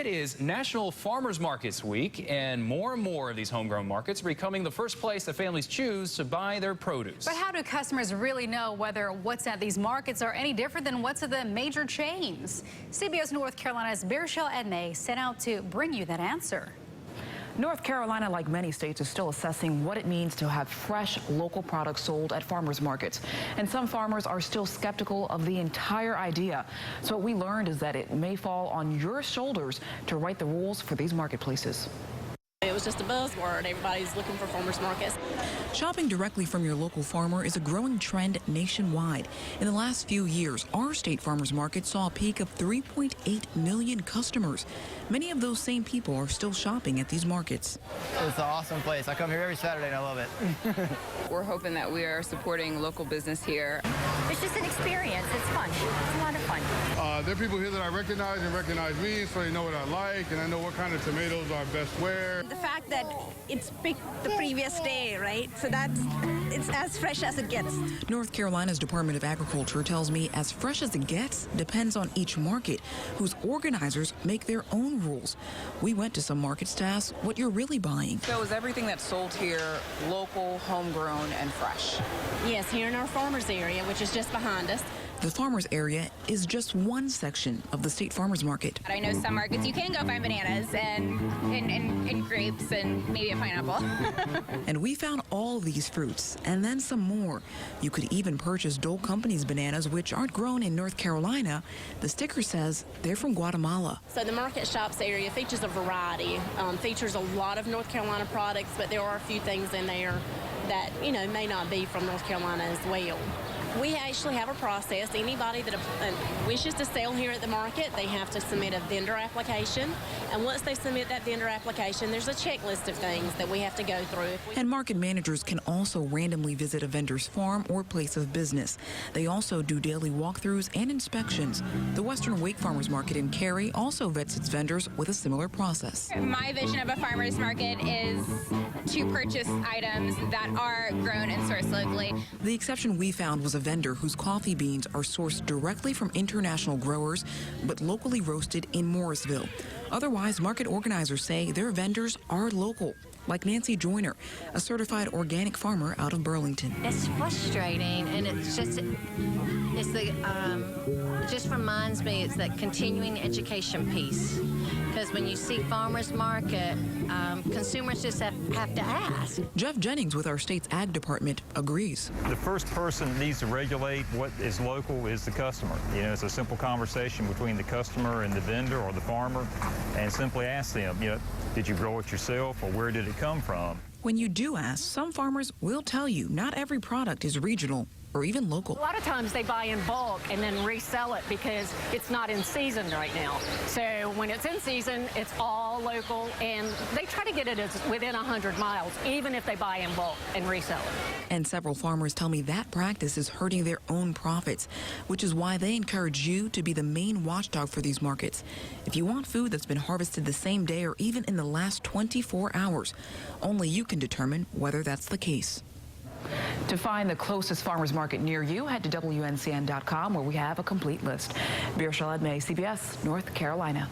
It is National Farmers Markets Week, and more of these homegrown markets are becoming the first place that families choose to buy their produce. But how do customers really know whether what's at these markets are any different than what's at the major chains? CBS North Carolina's Birshel Edney set out to bring you that answer. North Carolina, like many states, is still assessing what it means to have fresh local products sold at farmers markets. And some farmers are still skeptical of the entire idea. So what we learned is that it may fall on your shoulders to write the rules for these marketplaces. It was just a buzzword. Everybody's looking for farmers markets. Shopping directly from your local farmer is a growing trend nationwide. In the last few years, our state farmers market saw a peak of 3.8 million customers. Many of those same people are still shopping at these markets. It's an awesome place. I come here every Saturday and I love it. We're hoping that we are supporting local business here. It's just an experience. It's fun. It's a lot of fun. There are people here that I recognize and recognize me, so they know what I like, and I know what kind of tomatoes are best where. The fact that it's picked the previous day, right? So it's as fresh as it gets. North Carolina's Department of Agriculture tells me as fresh as it gets depends on each market, whose organizers make their own rules. We went to some markets to ask what you're really buying. So is everything that's sold here local, homegrown, and fresh? Yes, here in our farmers area, which is just behind us. The farmers area is just one section of the state farmers market. I know some markets you can go find bananas and grapes and maybe a pineapple. And we found all these fruits and then some more. You could even purchase Dole Company's bananas, which aren't grown in North Carolina. The sticker says they're from Guatemala. So the market shops area features a variety, features a lot of North Carolina products, but there are a few things in there that, may not be from North Carolina as well. We actually have a process. Anybody that wishes to sell here at the market, they have to submit a vendor application. And once they submit that vendor application, there's a checklist of things that we have to go through. And market managers can also randomly visit a vendor's farm or place of business. They also do daily walkthroughs and inspections. The Western Wake Farmers Market in Cary also vets its vendors with a similar process. My vision of a farmer's market is to purchase items that are grown and sourced locally. The exception we found was a vendor whose coffee beans are sourced directly from international growers, but locally roasted in Morrisville. Otherwise, market organizers say their vendors are local, like Nancy Joyner, a certified organic farmer out of Burlington. It's frustrating, and it just reminds me it's that continuing education piece. Because when you see farmers market, consumers just have to ask. Jeff Jennings with our state's ag department agrees. The first person that needs to regulate what is local is the customer. It's a simple conversation between the customer and the vendor or the farmer, and simply ask them, did you grow it yourself or where did it come from? When you do ask, some farmers will tell you not every product is regional or even local. A lot of times they buy in bulk and then resell it because it's not in season right now. So when it's in season, it's all local, and they try to get it within 100 miles, even if they buy in bulk and resell it. And several farmers tell me that practice is hurting their own profits, which is why they encourage you to be the main watchdog for these markets. If you want food that's been harvested the same day or even in the last 24 hours, only you can determine whether that's the case. To find the closest farmers market near you, head to WNCN.com, where we have a complete list. Birshel Edney, CBS, North Carolina.